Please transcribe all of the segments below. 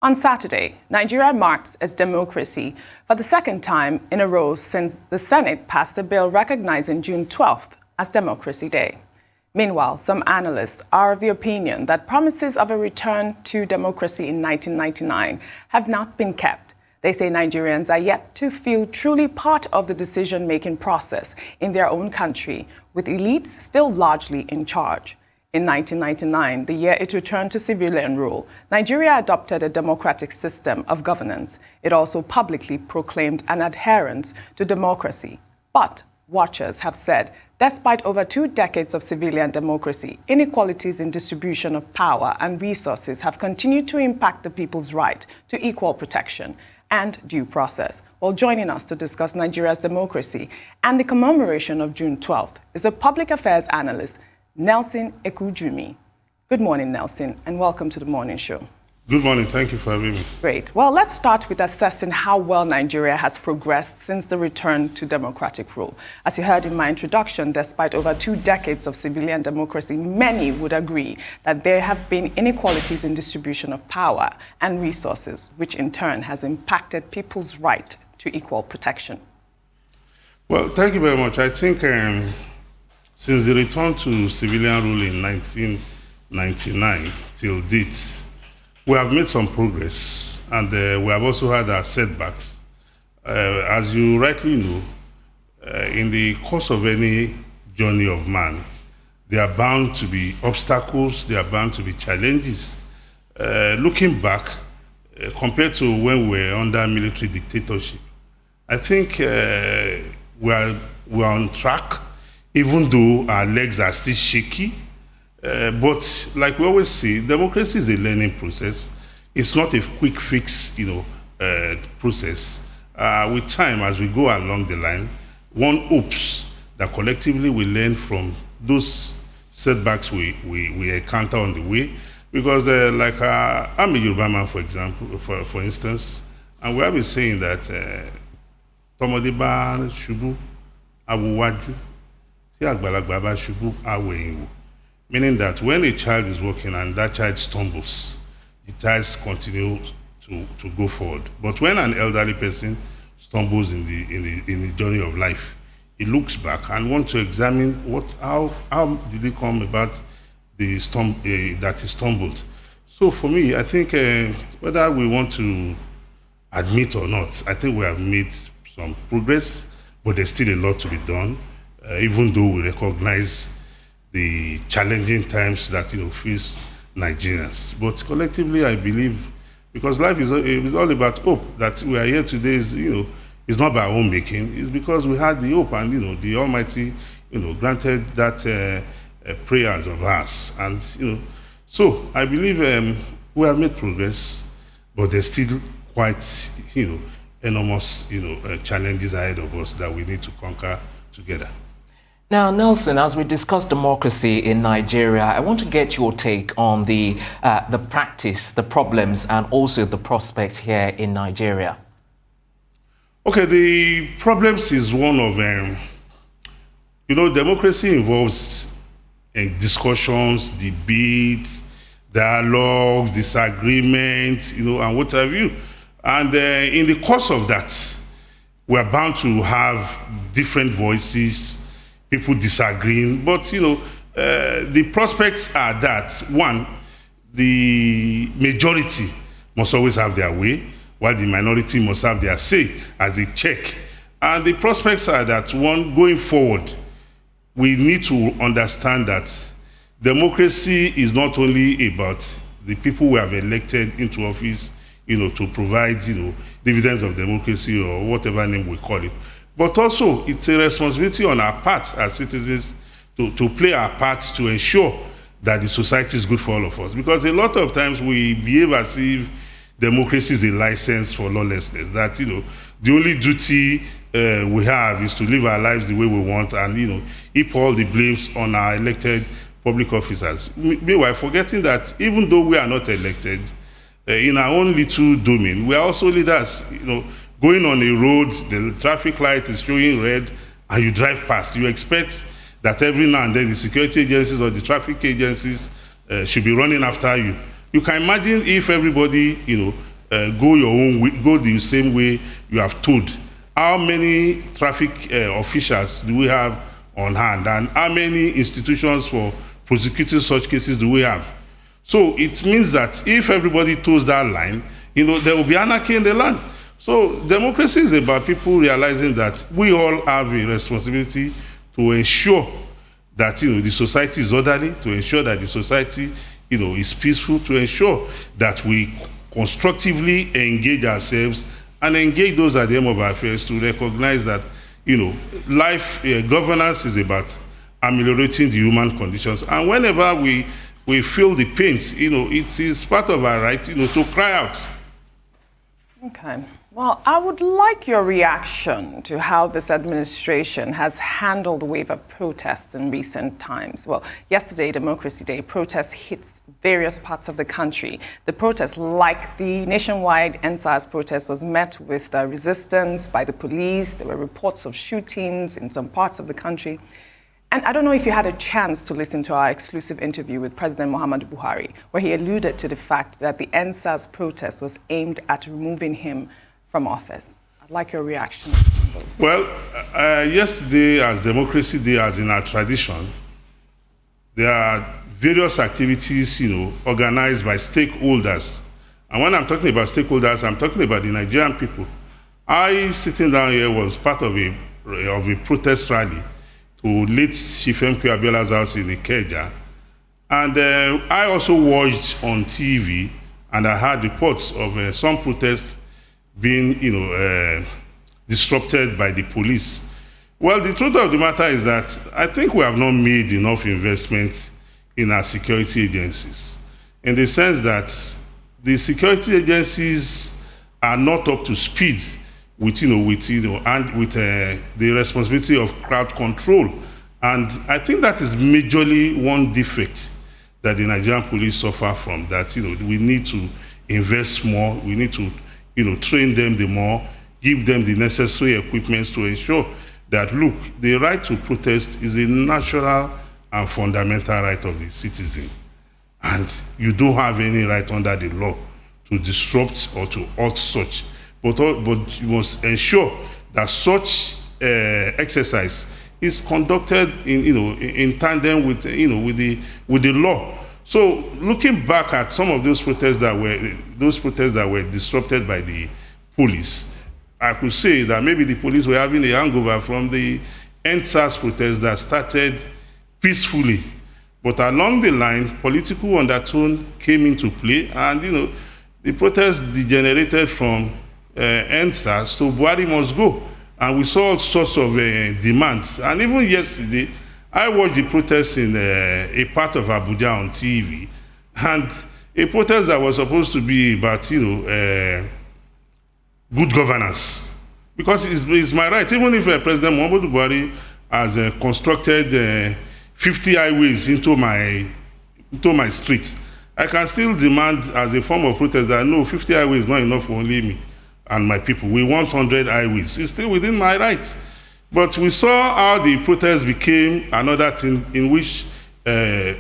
On Saturday, Nigeria marks its democracy for the second time in a row since the Senate passed a bill recognizing June 12th as Democracy Day. Meanwhile, some analysts are of the opinion that promises of a return to democracy in 1999 have not been kept. They say Nigerians are yet to feel truly part of the decision-making process in their own country, with elites still largely in charge. In 1999, the year it returned to civilian rule, Nigeria adopted a democratic system of governance. It also publicly proclaimed an adherence to democracy. But watchers have said, despite over 2 decades of civilian democracy, inequalities in distribution of power and resources have continued to impact the people's right to equal protection and due process. Well, joining us to discuss Nigeria's democracy and the commemoration of June 12th is a public affairs analyst, Nelson Ekujumi. Good morning, Nelson, and welcome to the morning show. Good morning. Thank you for having me. Great. Well, let's start with assessing how well Nigeria has progressed since the return to democratic rule. As you heard in my introduction, despite over 2 decades of civilian democracy, many would agree that there have been inequalities in distribution of power and resources, which in turn has impacted people's right to equal protection. Well, thank you very much. I think since the return to civilian rule in 1999 till date, we have made some progress, and we have also had our setbacks. As you rightly know, in the course of any journey of man, there are bound to be obstacles, there are bound to be challenges. Looking back, compared to when we were under military dictatorship, I think we are on track, even though our legs are still shaky. But like we always say, democracy is a learning process. It's not a quick fix, process. With time, as we go along the line, one hopes that collectively we learn from those setbacks we encounter on the way. Because I'm a Yoruba man, for example, for instance, and we have been saying that Tomode ba ṣubú awowaju, tí àgbàlagbà bá ṣubú awẹ̀yìn wò. Meaning that when a child is walking and that child stumbles, the child continues to go forward. But when an elderly person stumbles in the journey of life, he looks back and wants to examine how did it come about that he stumbled. So for me, I think whether we want to admit or not, I think we have made some progress, but there's still a lot to be done, even though we recognize the challenging times that face Nigerians. But collectively, I believe, because life is all about hope, that we are here today is not by our own making. It's because we had the hope, and the Almighty granted that prayers of ours, and so I believe we have made progress, but there's still quite enormous challenges ahead of us that we need to conquer together. Now, Nelson, as we discuss democracy in Nigeria, I want to get your take on the practice, the problems, and also the prospects here in Nigeria. Okay, the problems is one of democracy involves discussions, debates, dialogues, disagreements, and what have you. And in the course of that, we are bound to have different voices, people disagreeing, but the prospects are that, one, the majority must always have their way, while the minority must have their say as a check. And the prospects are that, one, going forward, we need to understand that democracy is not only about the people we have elected into office, to provide, dividends of democracy or whatever name we call it. But also, it's a responsibility on our part as citizens to play our part to ensure that the society is good for all of us. Because a lot of times we behave as if democracy is a license for lawlessness, that, the only duty we have is to live our lives the way we want and, heap all the blames on our elected public officers. Meanwhile, forgetting that even though we are not elected, in our own little domain, we are also leaders, going on a road, the traffic light is showing red, and you drive past. You expect that every now and then the security agencies or the traffic agencies should be running after you. You can imagine if everybody, go your own way, go the same way you have told. How many traffic officials do we have on hand, and how many institutions for prosecuting such cases do we have? So it means that if everybody toes that line, there will be anarchy in the land. So democracy is about people realizing that we all have a responsibility to ensure that the society is orderly, to ensure that the society is peaceful, to ensure that we constructively engage ourselves and engage those at the end of our affairs to recognize that life governance is about ameliorating the human conditions. And whenever we feel the pains, it is part of our right to cry out. Okay. Well, I would like your reaction to how this administration has handled the wave of protests in recent times. Well, yesterday, Democracy Day, protests hit various parts of the country. The protest, like the nationwide NSAS protest, was met with resistance by the police. There were reports of shootings in some parts of the country. And I don't know if you had a chance to listen to our exclusive interview with President Muhammadu Buhari, where he alluded to the fact that the NSAS protest was aimed at removing him from office. I'd like your reaction. Well, yesterday, as Democracy Day, as in our tradition, there are various activities, organized by stakeholders. And when I'm talking about stakeholders, I'm talking about the Nigerian people. I, sitting down here, was part of a protest rally to late Chief MKO Abiola's house in Ikeja. And I also watched on TV, and I heard reports of some protests being, disrupted by the police. Well, the truth of the matter is that I think we have not made enough investments in our security agencies, in the sense that the security agencies are not up to speed with the responsibility of crowd control. And I think that is majorly one defect that the Nigerian police suffer from, that we need to invest more, we need to train them the more, give them the necessary equipment to ensure that, look, the right to protest is a natural and fundamental right of the citizen. And you don't have any right under the law to disrupt or to halt such. But you must ensure that such exercise is conducted in tandem with the law. So looking back at some of those protests that were disrupted by the police, I could say that maybe the police were having a hangover from the NSAS protests that started peacefully. But along the line, political undertone came into play, and the protests degenerated from NSAS to Buhari must go. And we saw all sorts of demands. And even yesterday, I watched the protests in a part of Abuja on TV, and a protest that was supposed to be about, good governance. Because it's my right, even if President Muhammadu Buhari has constructed 50 highways into my streets, I can still demand as a form of protest that no, 50 highways is not enough for only me and my people. We want 100 highways. It's still within my rights. But we saw how the protest became another thing in which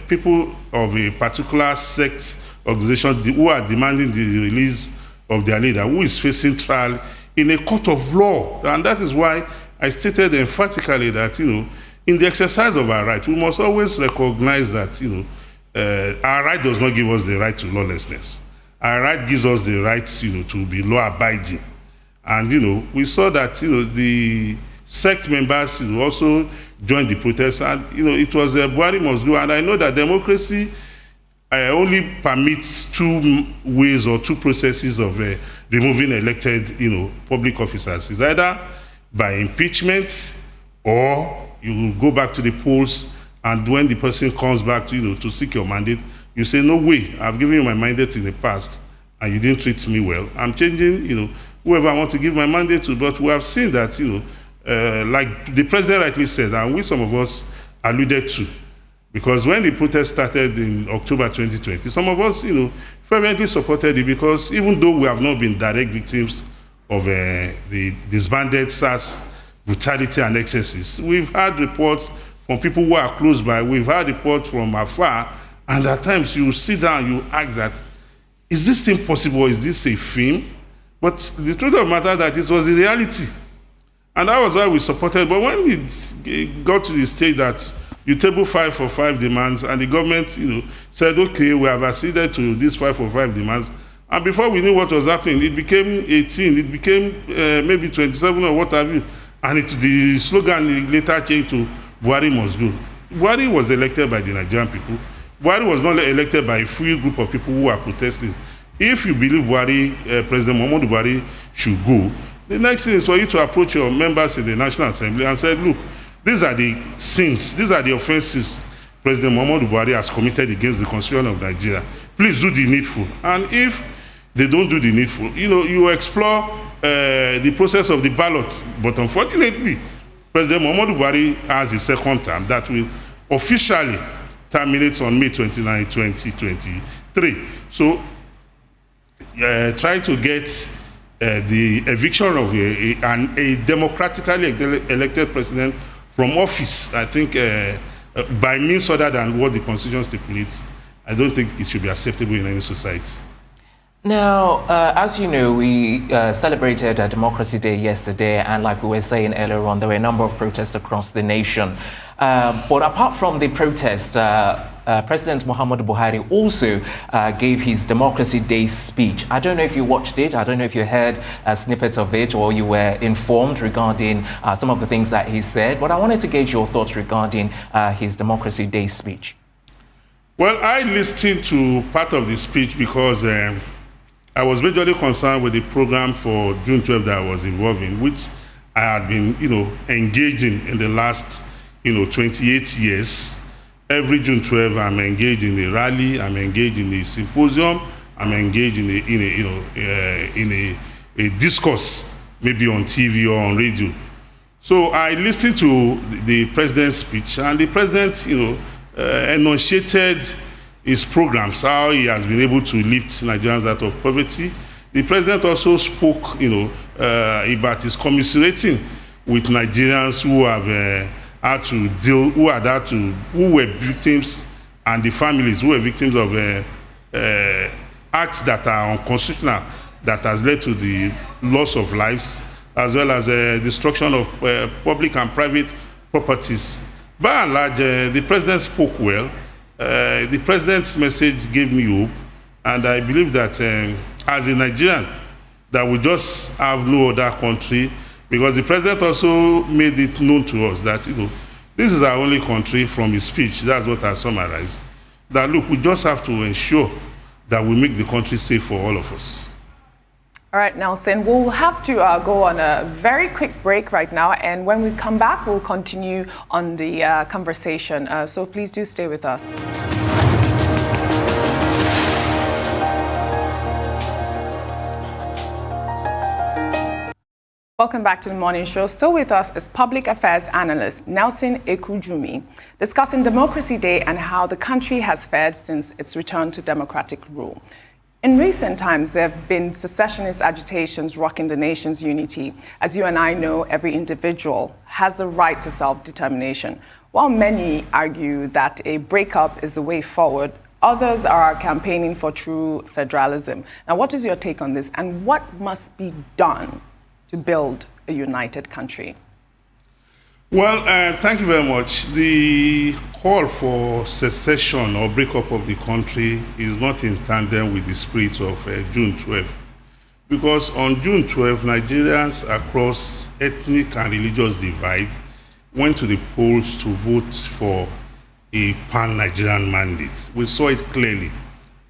people of a particular sect organization who are demanding the release of their leader, who is facing trial in a court of law. And that is why I stated emphatically that, in the exercise of our right, we must always recognize that, our right does not give us the right to lawlessness. Our right gives us the right, to be law-abiding. And, we saw that, the sect members also joined the protest, and, it was Buhari must go. And I know that democracy only permits two ways or two processes of removing elected, public officers. It's either by impeachment, or you go back to the polls, and when the person comes back to seek your mandate, you say, no way, I've given you my mandate in the past, and you didn't treat me well. I'm changing, whoever I want to give my mandate to. But we have seen that, like the president rightly said, and we, some of us, alluded to, because when the protest started in October 2020, some of us, fervently supported it, because even though we have not been direct victims of the disbanded SARS brutality and excesses, we've had reports from people who are close by, we've had reports from afar, and at times you sit down, you ask that, is this thing possible? Is this a film? But the truth of the matter is that it was a reality. And that was why we supported. But when it got to the stage that you table 5 for 5 demands, and the government, said, okay, we have acceded to these 5 for 5 demands, and before we knew what was happening, it became 18, it became maybe 27 or what have you, and the slogan later changed to Buhari must go. Buhari was elected by the Nigerian people. Buhari was not elected by a free group of people who are protesting. If you believe Buhari, President Muhammadu Buhari should go, the next thing is for you to approach your members in the National Assembly and say, look, these are the sins, these are the offenses President Muhammadu Buhari has committed against the Constitution of Nigeria. Please do the needful. And if they don't do the needful, you explore the process of the ballots. But unfortunately, President Muhammadu Buhari has a second term that will officially terminate on May 29, 2023. So try to get the eviction of a democratically elected president from office, I think, by means other than what the Constitution stipulates, I don't think it should be acceptable in any society. Now, as you know, we celebrated Democracy Day yesterday, and like we were saying earlier on, there were a number of protests across the nation. But apart from the protest, President Muhammadu Buhari also gave his Democracy Day speech. I don't know if you watched it, I don't know if you heard snippets of it, or you were informed regarding some of the things that he said, but I wanted to gauge your thoughts regarding his Democracy Day speech. Well, I listened to part of the speech because I was majorly concerned with the program for June 12 that I was involved in, which I had been, engaging in the last, 28 years. Every June 12, I'm engaged in a rally, I'm engaged in a symposium, I'm engaged in a discourse, maybe on TV or on radio. So I listened to the president's speech, and the president, enunciated his programs, how he has been able to lift Nigerians out of poverty. The president also spoke, about his commiserating with Nigerians who have had to deal, who were victims, and the families who were victims of acts that are unconstitutional, that has led to the loss of lives, as well as destruction of public and private properties. By and large, the president spoke well. The president's message gave me hope, and I believe that as a Nigerian, that we just have no other country, because the president also made it known to us that this is our only country. From his speech, that's what I summarized, that look, we just have to ensure that we make the country safe for all of us. All right, Nelson, we'll have to go on a very quick break right now, and when we come back, we'll continue on the conversation. So please do stay with us. Welcome back to the morning show. Still with us is public affairs analyst Nelson Ekujumi, discussing Democracy Day and how the country has fared since its return to democratic rule. In recent times, there have been secessionist agitations rocking the nation's unity. As you and I know, every individual has a right to self-determination. While many argue that a breakup is the way forward, others are campaigning for true federalism. Now, what is your take on this, and what must be done to build a united country? Well, thank you very much. The call for secession or breakup of the country is not in tandem with the spirit of June 12. Because on June 12, Nigerians across ethnic and religious divide went to the polls to vote for a pan-Nigerian mandate. We saw it clearly.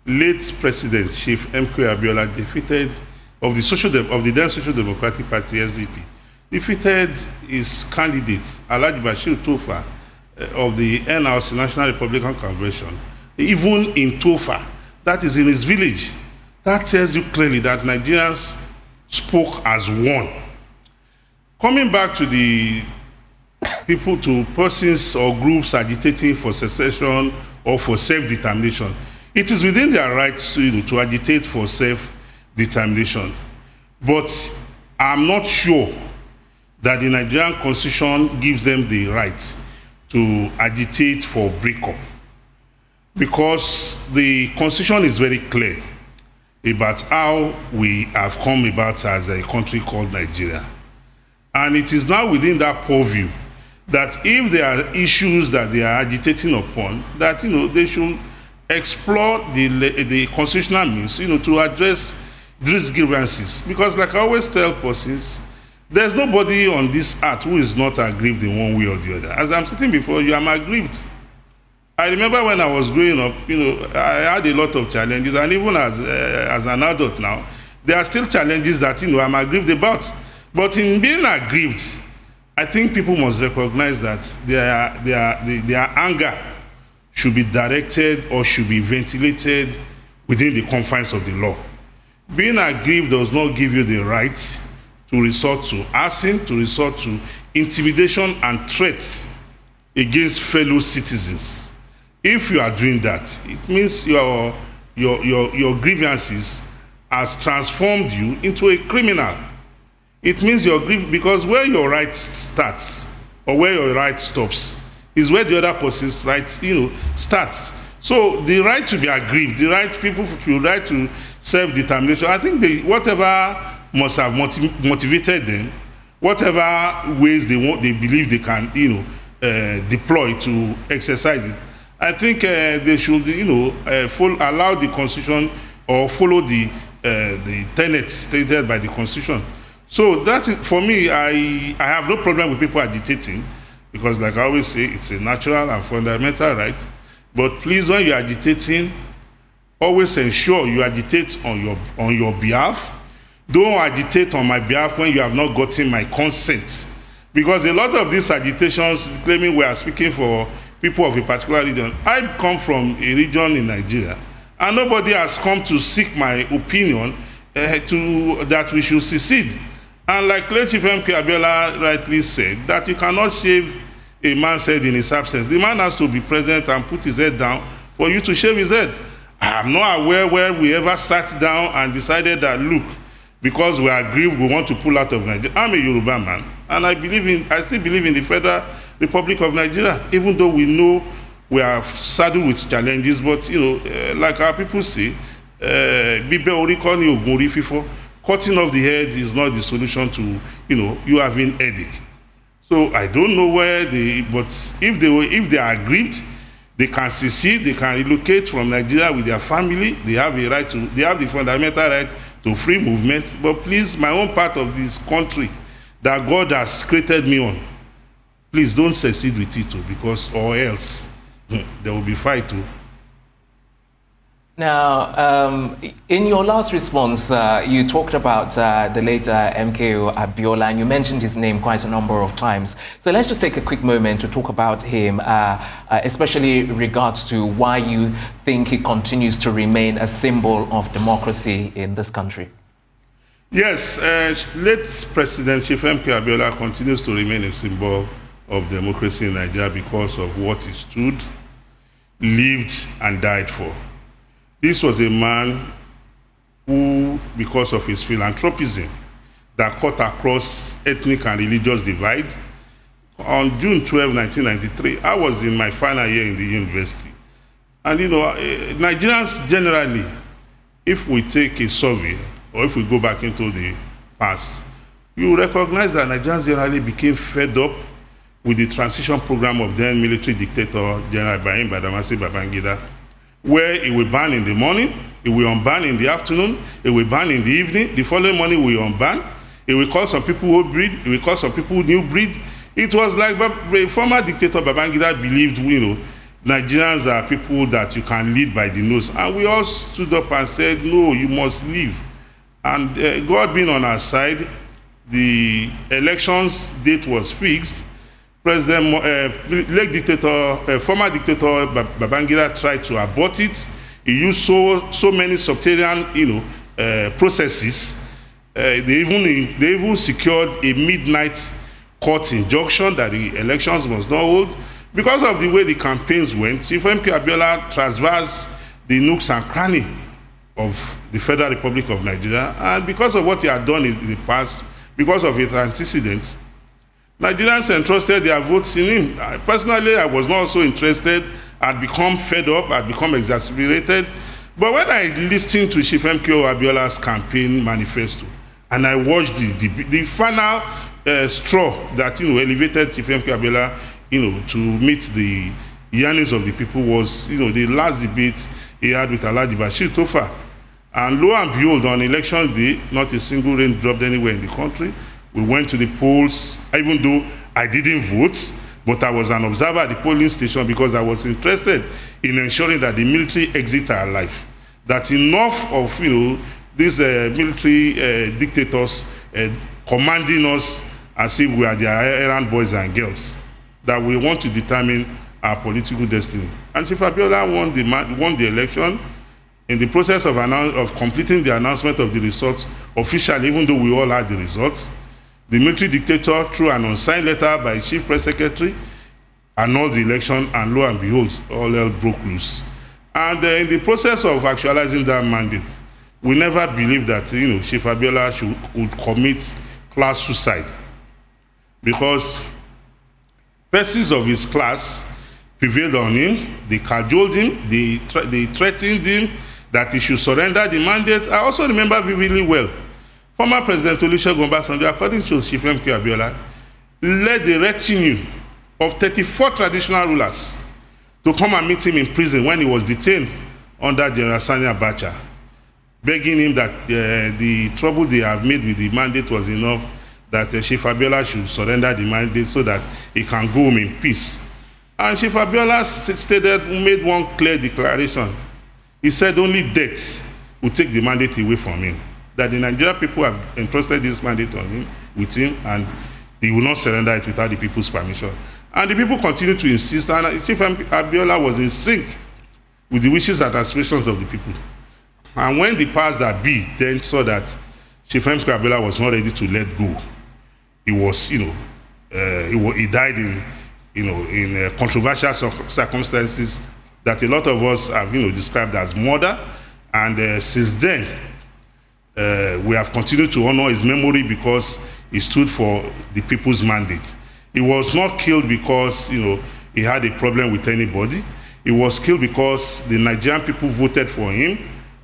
Late President Chief MKO Abiola defeated of the then Social Democratic Party, SDP, defeated his candidate, Alhaji Bashir Tofa, of the NRC, National Republican Convention, even in Tofa, that is in his village. That tells you clearly that Nigerians spoke as one. Coming back to the persons or groups agitating for secession or for self-determination, it is within their rights to agitate for self-determination. But I'm not sure that the Nigerian Constitution gives them the right to agitate for breakup, because the Constitution is very clear about how we have come about as a country called Nigeria. And it is now within that purview that if there are issues that they are agitating upon, that they should explore the constitutional means to address these grievances. Because like I always tell persons, there's nobody on this earth who is not aggrieved in one way or the other. As I'm sitting before you, I'm aggrieved. I remember when I was growing up, I had a lot of challenges, and even as an adult now, there are still challenges that I'm aggrieved about. But in being aggrieved, I think people must recognize that their anger should be directed or should be ventilated within the confines of the law. Being aggrieved does not give you the right to resort to arson, to resort to intimidation and threats against fellow citizens. If you are doing that, it means your grievances has transformed you into a criminal. It means because where your right starts or where your right stops is where the other person's right starts. So the right to be aggrieved, the right to self-determination, I think whatever must have motivated them, whatever ways they believe they can deploy to exercise it, I think they should allow the Constitution or follow the tenets stated by the Constitution. So that is, for me, I have no problem with people agitating, because like I always say, it's a natural and fundamental right. But please, when you're agitating, always ensure you agitate on your behalf. Don't agitate on my behalf when you have not gotten my consent. Because a lot of these agitations claiming we are speaking for people of a particular region. I come from a region in Nigeria, and nobody has come to seek my opinion that we should secede. And like late Chief MKO Abiola rightly said, that you cannot shave a man's head in his absence. The man has to be present and put his head down for you to shave his head. I am not aware where we ever sat down and decided that, look, because we are aggrieved, we want to pull out of Nigeria. I'm a Yoruba man, and I still believe in the Federal Republic of Nigeria, even though we know we are saddled with challenges. But like our people say, cutting off the head is not the solution to you having headache. So I don't know but if they are aggrieved, they can secede, they can relocate from Nigeria with their family. They have the fundamental right to free movement. But please, my own part of this country that God has created me on, please don't secede with it too, or else there will be fight too. Now, in your last response, you talked about the late MKO Abiola, and you mentioned his name quite a number of times. So let's just take a quick moment to talk about him, especially in regards to why you think he continues to remain a symbol of democracy in this country. Yes, late President Chief MKO Abiola continues to remain a symbol of democracy in Nigeria because of what he stood, lived, and died for. This was a man who, because of his philanthropism that cut across ethnic and religious divide, on June 12, 1993, I was in my final year in the university. And Nigerians generally, if we take a survey, or if we go back into the past, you recognize that Nigerians generally became fed up with the transition program of then military dictator General Ibrahim Badamasi Babangida, where it will ban in the morning, it will unban in the afternoon, it will ban in the evening, the following morning it will unban, it will call some people old breed, it will call some people new breed. It was like the former dictator Babangida believed, Nigerians are people that you can lead by the nose. And we all stood up and said, no, you must leave. And God being on our side, the elections date was fixed. Former dictator Babangida tried to abort it. He used so many subterranean, processes. They even secured a midnight court injunction that the elections must not hold. Because of the way the campaigns went, Chief MKO Abiola traversed the nooks and crannies of the Federal Republic of Nigeria, and because of what he had done in the past, because of his antecedents, Nigerians entrusted their votes in him. Personally, I was not so interested. I'd become fed up, I'd become exasperated. But when I listened to Chief MKO Abiola's campaign manifesto, and I watched the final straw that elevated Chief MKO Abiola to meet the yearnings of the people was the last debate he had with Alhaji Bashir Tofa. And lo and behold, on election day, not a single rain dropped anywhere in the country. We went to the polls, even though I didn't vote, but I was an observer at the polling station because I was interested in ensuring that the military exits are alive. That enough of these military dictators commanding us as if we are their errand boys and girls, that we want to determine our political destiny. And Chief Abiola won the election. In the process of completing the announcement of the results officially, even though we all had the results, the military dictator, through an unsigned letter by his chief press secretary, annulled the election, and lo and behold, all hell broke loose. And in the process of actualizing that mandate, we never believed that Chief Abiola would commit class suicide, because persons of his class prevailed on him, they cajoled him, they threatened him that he should surrender the mandate. I also remember vividly well, former President Olusegun Obasanjo, according to Chief MKO Abiola, led a retinue of 34 traditional rulers to come and meet him in prison when he was detained under General Sani Abacha, begging him that the trouble they have made with the mandate was enough, that Chief Abiola should surrender the mandate so that he can go home in peace. And Chief Abiola made one clear declaration. He said only death will take the mandate away from him, that the Nigerian people have entrusted this mandate with him, and he will not surrender it without the people's permission. And the people continue to insist, and Chief Abiola was in sync with the wishes and aspirations of the people. And when the powers that be then saw that Chief MKO Abiola was not ready to let go, he was, he died in controversial circumstances that a lot of us have, described as murder. And since then, we have continued to honor his memory because he stood for the people's mandate. He was not killed because, he had a problem with anybody. He was killed because the Nigerian people voted for him,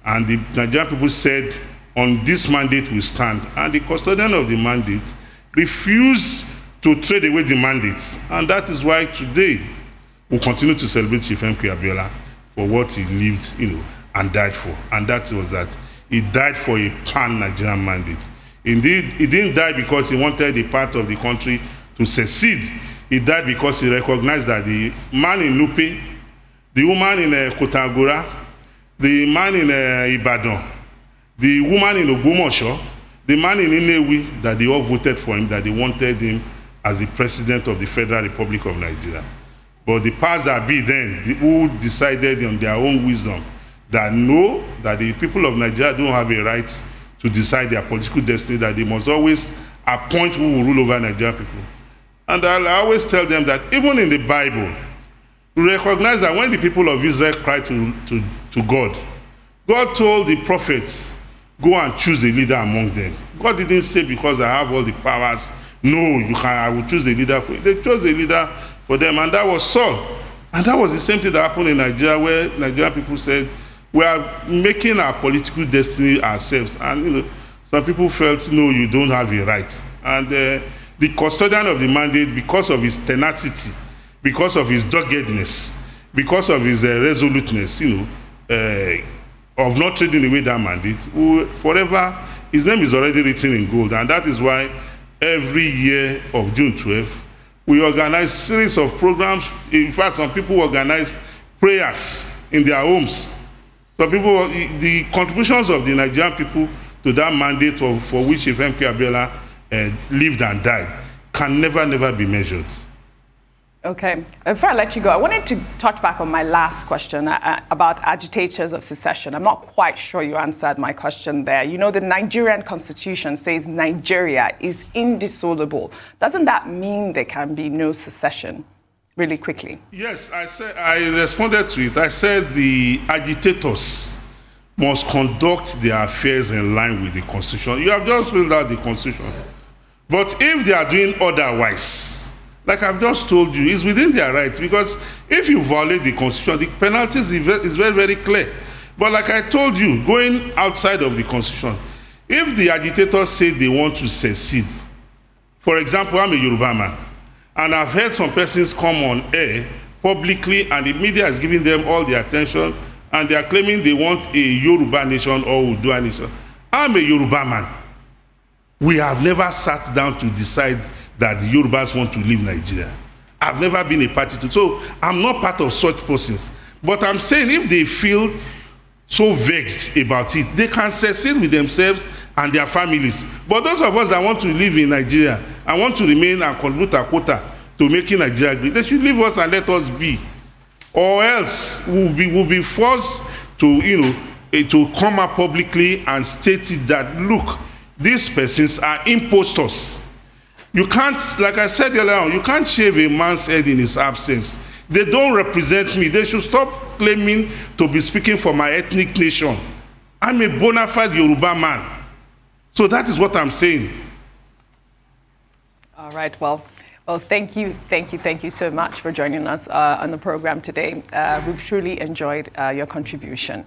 and the Nigerian people said, on this mandate we stand. And the custodian of the mandate refused to trade away the mandate. And that is why today we continue to celebrate Chief MKO Abiola for what he lived, and died for. And that was that he died for a pan-Nigerian mandate. Indeed, he didn't die because he wanted a part of the country to secede. He died because he recognized that the man in Lupe, the woman in Kotagora, the man in Ibadan, the woman in Ogbomoso, the man in Inewi, that they all voted for him, that they wanted him as the president of the Federal Republic of Nigeria. But the powers that be then, who decided on their own wisdom that no, that the people of Nigeria don't have a right to decide their political destiny, that they must always appoint who will rule over Nigerian people. And I always tell them that even in the Bible, we recognize that when the people of Israel cried to God, God told the prophets, go and choose a leader among them. God didn't say, because I have all the powers, no, I will choose a leader for you. They chose a leader for them, and that was Saul. And that was the same thing that happened in Nigeria, where Nigerian people said, we are making our political destiny ourselves. And some people felt, no, you don't have a right. And the custodian of the mandate, because of his tenacity, because of his doggedness, because of his resoluteness, of not trading away that mandate, forever, his name is already written in gold. And that is why every year of June 12th, we organize series of programs. In fact, some people organize prayers in their homes. Some people, the contributions of the Nigerian people to that mandate for which Chief MKO Abiola lived and died can never be measured. Okay. Before I let you go, I wanted to touch back on my last question about agitators of secession. I'm not quite sure you answered my question there. The Nigerian constitution says Nigeria is indissoluble. Doesn't that mean there can be no secession? Really quickly. Yes, I responded to it. I said the agitators must conduct their affairs in line with the constitution. You have just filled out the constitution. But if they are doing otherwise, like I've just told you, it's within their rights, because if you violate the constitution, the penalties is very, very clear. But like I told you, going outside of the constitution, if the agitators say they want to secede, for example, I'm a Yoruba man, and I've heard some persons come on air publicly, and the media is giving them all the attention, and they are claiming they want a Yoruba nation or Udua nation. I'm a Yoruba man. We have never sat down to decide that the Yorubas want to leave Nigeria. I've never been a party to, so I'm not part of such persons. But I'm saying if they feel so vexed about it, they can secede with themselves and their families. But those of us that want to live in Nigeria and want to remain and contribute a quota to making Nigeria great, they should leave us and let us be. Or else we'll be forced to, to come up publicly and state it that, look, these persons are impostors. You can't, like I said earlier on, you can't shave a man's head in his absence. They don't represent me. They should stop claiming to be speaking for my ethnic nation. I'm a bona fide Yoruba man. So that is what I'm saying. All right, well, thank you so much for joining us on the program today. We've truly enjoyed your contribution.